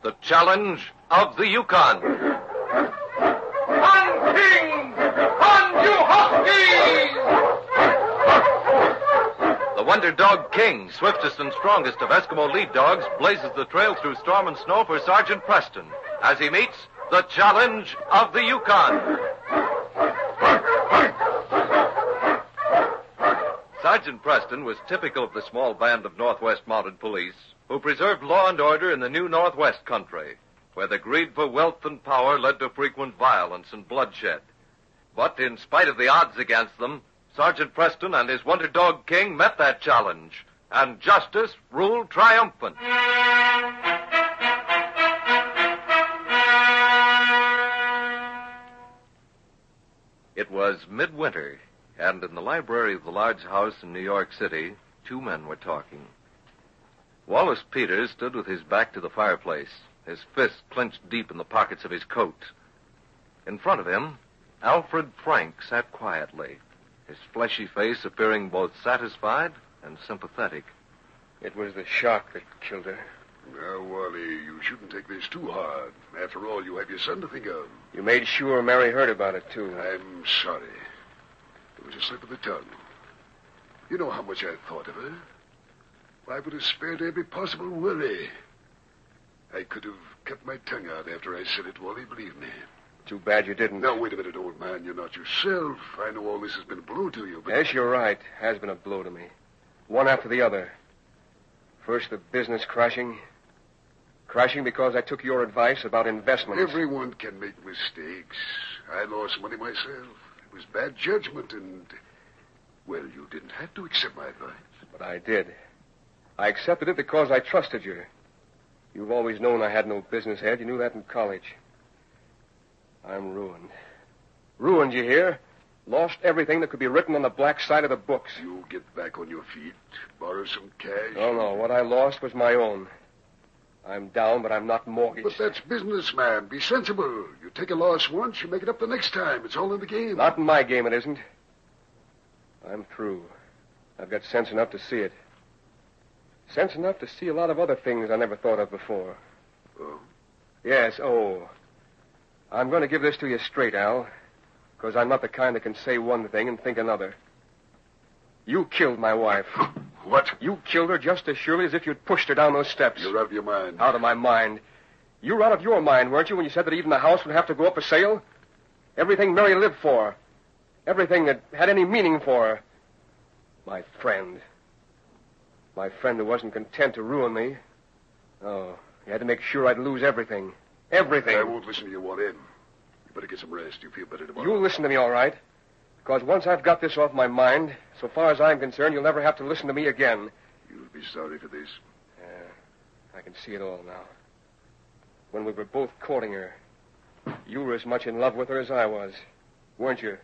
The Challenge of the Yukon. On King! On you Huskies! The Wonder Dog King, swiftest and strongest of Eskimo lead dogs, blazes the trail through storm and snow for Sergeant Preston as he meets the Challenge of the Yukon. Sergeant Preston was typical of the small band of Northwest Mounted Police who preserved law and order in the new Northwest country, where the greed for wealth and power led to frequent violence and bloodshed. But in spite of the odds against them, Sergeant Preston and his Wonder Dog King met that challenge, and justice ruled triumphant. It was midwinter, and in the library of the large house in New York City, two men were talking. Wallace Peters stood with his back to the fireplace, his fists clenched deep in the pockets of his coat. In front of him, Alfred Frank sat quietly, his fleshy face appearing both satisfied and sympathetic. It was the shock that killed her. Now, Wally, you shouldn't take this too hard. After all, you have your son to think of. You made sure Mary heard about it, too. I'm sorry. It was a slip of the tongue. You know how much I thought of her. I would have spared every possible worry. I could have cut my tongue out after I said it, Wally, believe me. Too bad you didn't. Now, wait a minute, old man. You're not yourself. I know all this has been a blow to you, but... Yes, you're right. Has been a blow to me. One after the other. First, the business crashing. Crashing because I took your advice about investments. Everyone can make mistakes. I lost money myself. It was bad judgment, and... Well, you didn't have to accept my advice. But I did. I accepted it because I trusted you. You've always known I had no business head. You knew that in college. I'm ruined. Ruined, you hear? Lost everything that could be written on the black side of the books. You get back on your feet, borrow some cash. No. What I lost was my own. I'm down, but I'm not mortgaged. But that's business, man. Be sensible. You take a loss once, you make it up the next time. It's all in the game. Not in my game, it isn't. I'm through. I've got sense enough to see it. Sense enough to see a lot of other things I never thought of before. Oh? Yes, I'm going to give this to you straight, Al, because I'm not the kind that can say one thing and think another. You killed my wife. What? You killed her just as surely as if you'd pushed her down those steps. You're out of your mind. Out of my mind. You were out of your mind, weren't you, when you said that even the house would have to go up for sale? Everything Mary lived for. Everything that had any meaning for her. My friend. My friend who wasn't content to ruin me. Oh, he had to make sure I'd lose everything. Everything. I won't listen to you, Wally. You better get some rest. You feel better tomorrow. You'll listen to me, all right. Because once I've got this off my mind, so far as I'm concerned, you'll never have to listen to me again. You'll be sorry for this. Yeah, I can see it all now. When we were both courting her, you were as much in love with her as I was, weren't you?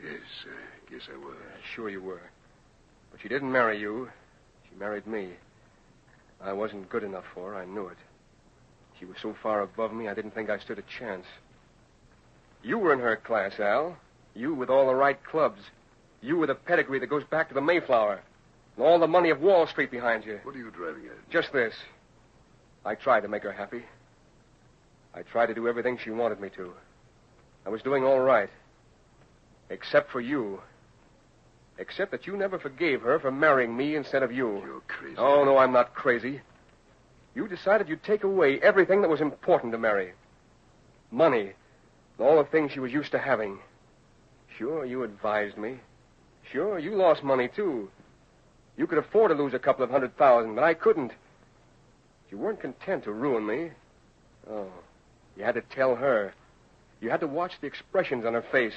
Yes, I guess I was. Sure you were. But she didn't marry you. She married me. I wasn't good enough for her. I knew it. She was so far above me, I didn't think I stood a chance. You were in her class, Al. You with all the right clubs. You with a pedigree that goes back to the Mayflower. And all the money of Wall Street behind you. What are you driving at? Just this. I tried to make her happy. I tried to do everything she wanted me to. I was doing all right. Except for you. Except that you never forgave her for marrying me instead of you. You're crazy. Oh, no, I'm not crazy. You decided you'd take away everything that was important to Mary. Money. And all the things she was used to having. Sure, you advised me. Sure, you lost money, too. You could afford to lose a couple of $100,000, but I couldn't. You weren't content to ruin me. Oh, you had to tell her. You had to watch the expressions on her face.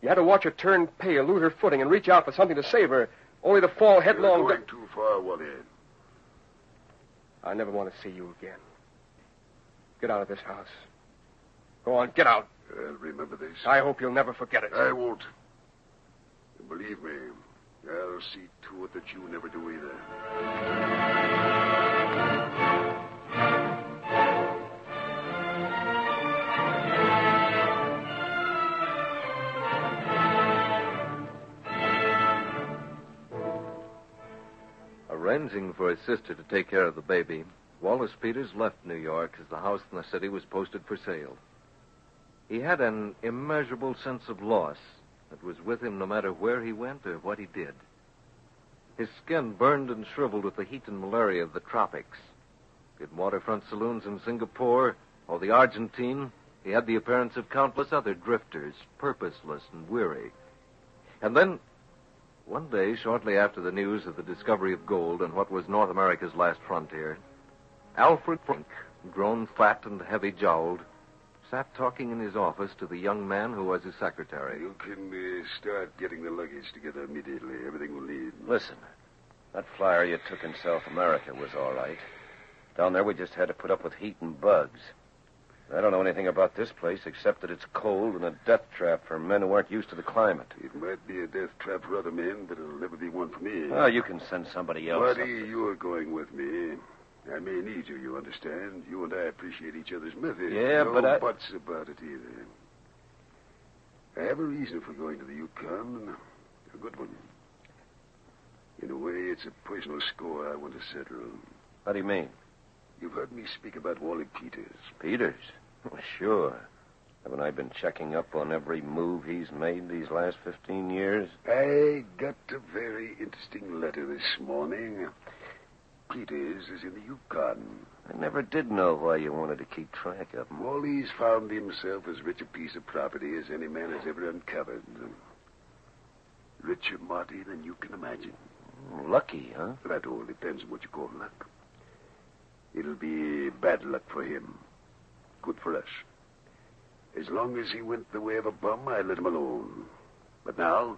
You had to watch her turn pale, lose her footing, and reach out for something to save her, only to fall headlong... You're going too far, Wally. I never want to see you again. Get out of this house. Go on, get out. I'll remember this. I hope you'll never forget it. I won't. And believe me, I'll see to it that you never do either. Arranging for his sister to take care of the baby, Wallace Peters left New York as the house in the city was posted for sale. He had an immeasurable sense of loss that was with him no matter where he went or what he did. His skin burned and shriveled with the heat and malaria of the tropics. In waterfront saloons in Singapore or the Argentine, he had the appearance of countless other drifters, purposeless and weary. And then, one day, shortly after the news of the discovery of gold on what was North America's last frontier, Alfred Frank, grown fat and heavy-jowled, sat talking in his office to the young man who was his secretary. You can start getting the luggage together immediately. Everything we'll need. Listen, that flyer you took in South America was all right. Down there, we just had to put up with heat and bugs. I don't know anything about this place except that it's cold and a death trap for men who aren't used to the climate. It might be a death trap for other men, but it'll never be one for me. Oh, you can send somebody else. Buddy, you're going with me. I may need you, you understand. You and I appreciate each other's methods. Yeah, no but I... buts about it either. I have a reason for going to the Yukon, and a good one. In a way, it's a personal score I want to settle. What do you mean? You've heard me speak about Wally Peters. Peters? Well, sure. Haven't I been checking up on every move he's made these last 15 years? I got a very interesting letter this morning. Peters is in the Yukon. I never did know why you wanted to keep track of him. Wally's found himself as rich a piece of property as any man has ever uncovered. Richer, Marty, than you can imagine. Lucky, huh? That all depends on what you call luck. It'll be bad luck for him. Good for us. As long as he went the way of a bum, I let him alone. But now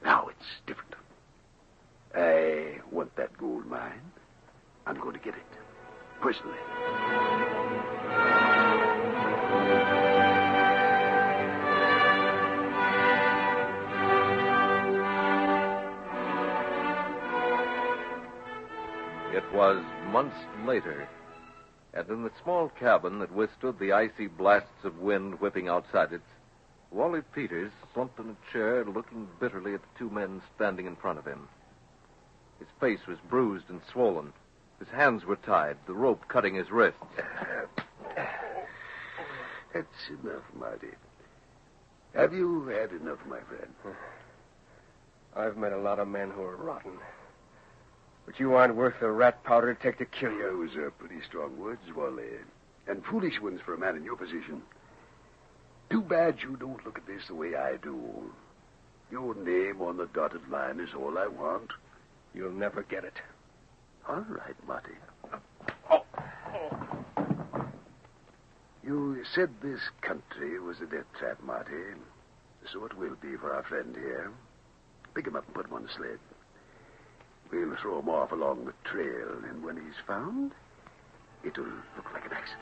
it's different. I want that gold mine. I'm going to get it. Personally. It was months later, and in the small cabin that withstood the icy blasts of wind whipping outside it, Wally Peters slumped in a chair looking bitterly at the two men standing in front of him. His face was bruised and swollen. His hands were tied, the rope cutting his wrists. That's enough, Marty. Have you had enough, my friend? I've met a lot of men who are rotten. But you aren't worth the rat powder it takes to kill you. Those are pretty strong words, Wally. And foolish ones for a man in your position. Too bad you don't look at this the way I do. Your name on the dotted line is all I want. You'll never get it. All right, Marty. Oh. You said this country was a death trap, Marty. So it will be for our friend here. Pick him up and put him on the sled. We'll throw him off along the trail, and when he's found, it'll look like an accident.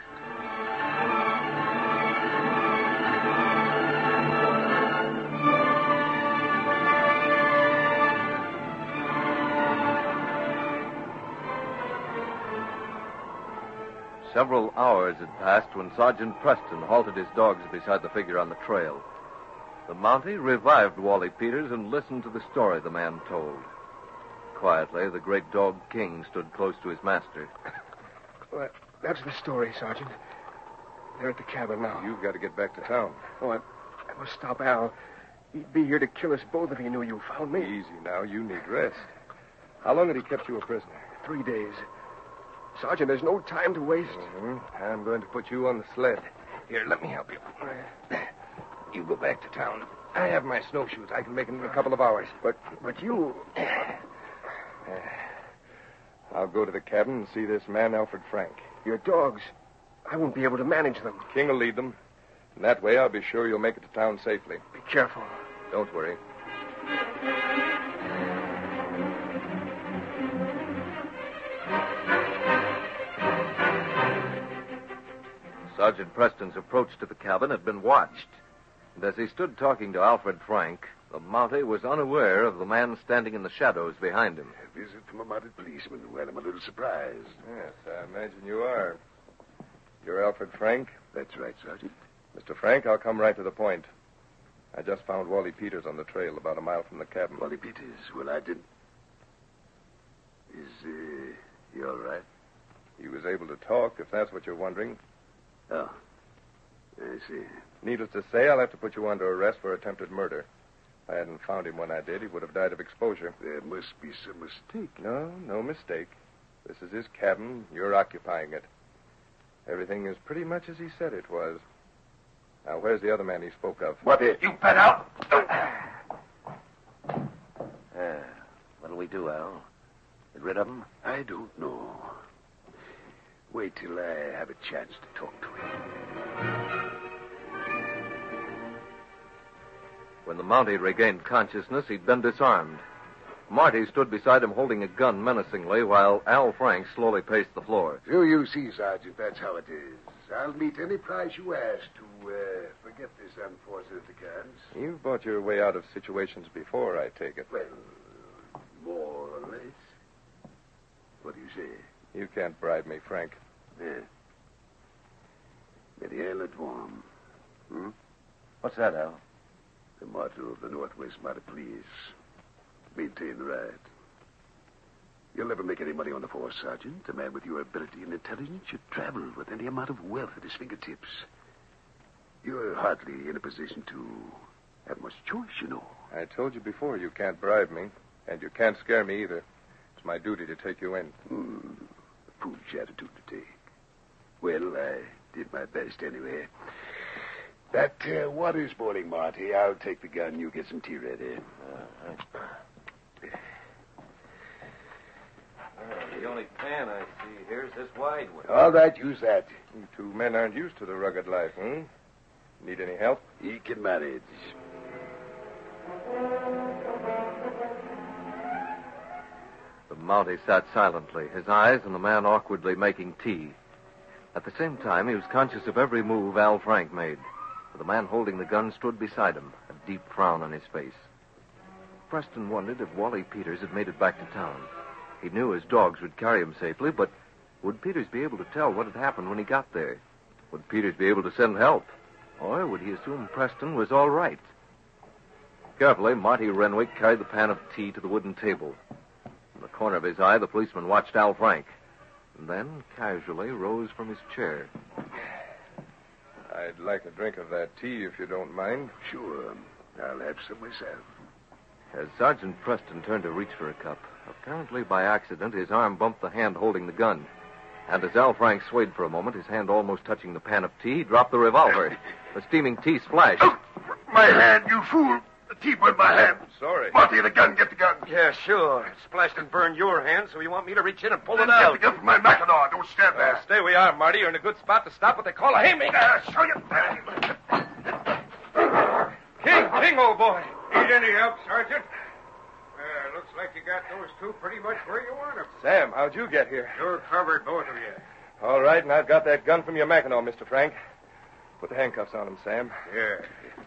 Several hours had passed when Sergeant Preston halted his dogs beside the figure on the trail. The Mountie revived Wally Peters and listened to the story the man told. Quietly, the great dog King stood close to his master. Well, that's the story, Sergeant. They're at the cabin now. You've got to get back to town. Oh, I must stop Al. He'd be here to kill us both if he knew you found me. Easy now. You need rest. How long had he kept you a prisoner? 3 days. Sergeant, there's no time to waste. Mm-hmm. I'm going to put you on the sled. Here, let me help you. You go back to town. I have my snowshoes. I can make them in a couple of hours. But you... I'll go to the cabin and see this man, Alfred Frank. Your dogs. I won't be able to manage them. King will lead them. And that way I'll be sure you'll make it to town safely. Be careful. Don't worry. Sergeant Preston's approach to the cabin had been watched. And as he stood talking to Alfred Frank, the Mountie was unaware of the man standing in the shadows behind him. A visit from a mounted policeman. Well, I'm a little surprised. Yes, I imagine you are. You're Alfred Frank? That's right, Sergeant. Mr. Frank, I'll come right to the point. I just found Wally Peters on the trail about a mile from the cabin. Wally Peters? Well, I didn't... Is he all right? He was able to talk, if that's what you're wondering. Oh. I see. Needless to say, I'll have to put you under arrest for attempted murder. If I hadn't found him when I did, he would have died of exposure. There must be some mistake. No mistake. This is his cabin. You're occupying it. Everything is pretty much as he said it was. Now, where's the other man he spoke of? What is? You bet out. What'll we do, Al? Get rid of him? I don't know. Wait till I have a chance to talk to him. When the Mountie regained consciousness, he'd been disarmed. Marty stood beside him holding a gun menacingly while Al Frank slowly paced the floor. So you see, Sergeant, that's how it is. I'll meet any price you ask to forget this unfortunate occurrence. You've bought your way out of situations before, I take it. Well, more or less. What do you say? You can't bribe me, Frank. Yeah. Very let warm. What's that, Al? The motto of the Northwest Mounted Police. Maintain the right. You'll never make any money on the force, Sergeant. A man with your ability and intelligence should travel with any amount of wealth at his fingertips. You're hardly in a position to have much choice, you know. I told you before you can't bribe me, and you can't scare me either. It's my duty to take you in. A foolish attitude to take. Well, I did my best anyway. That water's boiling, Marty. I'll take the gun. You get some tea ready. The only pan I see here is this wide one. All right, use that. You two men aren't used to the rugged life, Need any help? He can manage. The Mountie sat silently, his eyes on the man awkwardly making tea. At the same time, he was conscious of every move Al Frank made. The man holding the gun stood beside him, a deep frown on his face. Preston wondered if Wally Peters had made it back to town. He knew his dogs would carry him safely, but would Peters be able to tell what had happened when he got there? Would Peters be able to send help? Or would he assume Preston was all right? Carefully, Marty Renwick carried the pan of tea to the wooden table. In the corner of his eye, the policeman watched Al Frank, and then casually rose from his chair. I'd like a drink of that tea, if you don't mind. Sure. I'll have some myself. As Sergeant Preston turned to reach for a cup, apparently by accident, his arm bumped the hand holding the gun. And as Al Frank swayed for a moment, his hand almost touching the pan of tea, he dropped the revolver. The steaming tea splashed. Oh, my hand, you fool. The tea burned my hand. Sorry. Marty, the gun. Get the gun. Yeah, sure. It splashed and burned your hand, so you want me to reach in and pull it Get out. the gun from my mackinaw. Don't stand there. Stay where you are, Marty. You're in a good spot to stop what they call a haymaker. Show you. King, old boy. Need any help, Sergeant? Looks like you got those two pretty much where you want them. Sam, how'd you get here? You're covered, both of you. All right, and I've got that gun from your Mackinaw, Mr. Frank. Put the handcuffs on him, Sam. Yeah.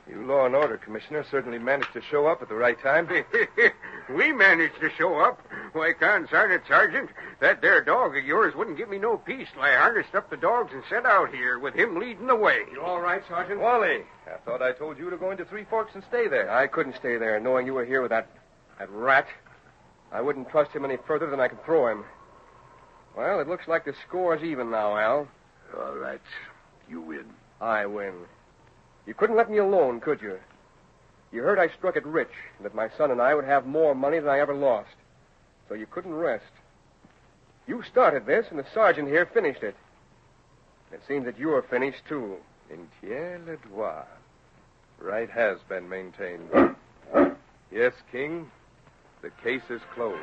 You law and order commissioner certainly managed to show up at the right time. We managed to show up. Why, Sergeant, that there dog of yours wouldn't give me no peace till I harnessed up the dogs and set out here with him leading the way. You all right, Sergeant? Wally, I thought I told you to go into Three Forks and stay there. I couldn't stay there, knowing you were here with that rat. I wouldn't trust him any further than I could throw him. Well, it looks like the score's even now, Al. All right. You win. I win. You couldn't let me alone, could you? You heard I struck it rich, and that my son and I would have more money than I ever lost. So you couldn't rest. You started this, and the sergeant here finished it. It seems that you're finished, too. Maintiens le droit. Right has been maintained. Yes, King. The case is closed.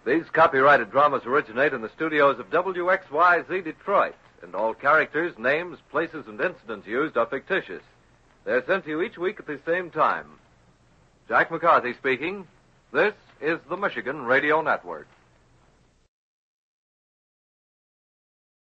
These copyrighted dramas originate in the studios of WXYZ Detroit, and all characters, names, places, and incidents used are fictitious. They're sent to you each week at the same time. Jack McCarthy speaking. This is the Michigan Radio Network.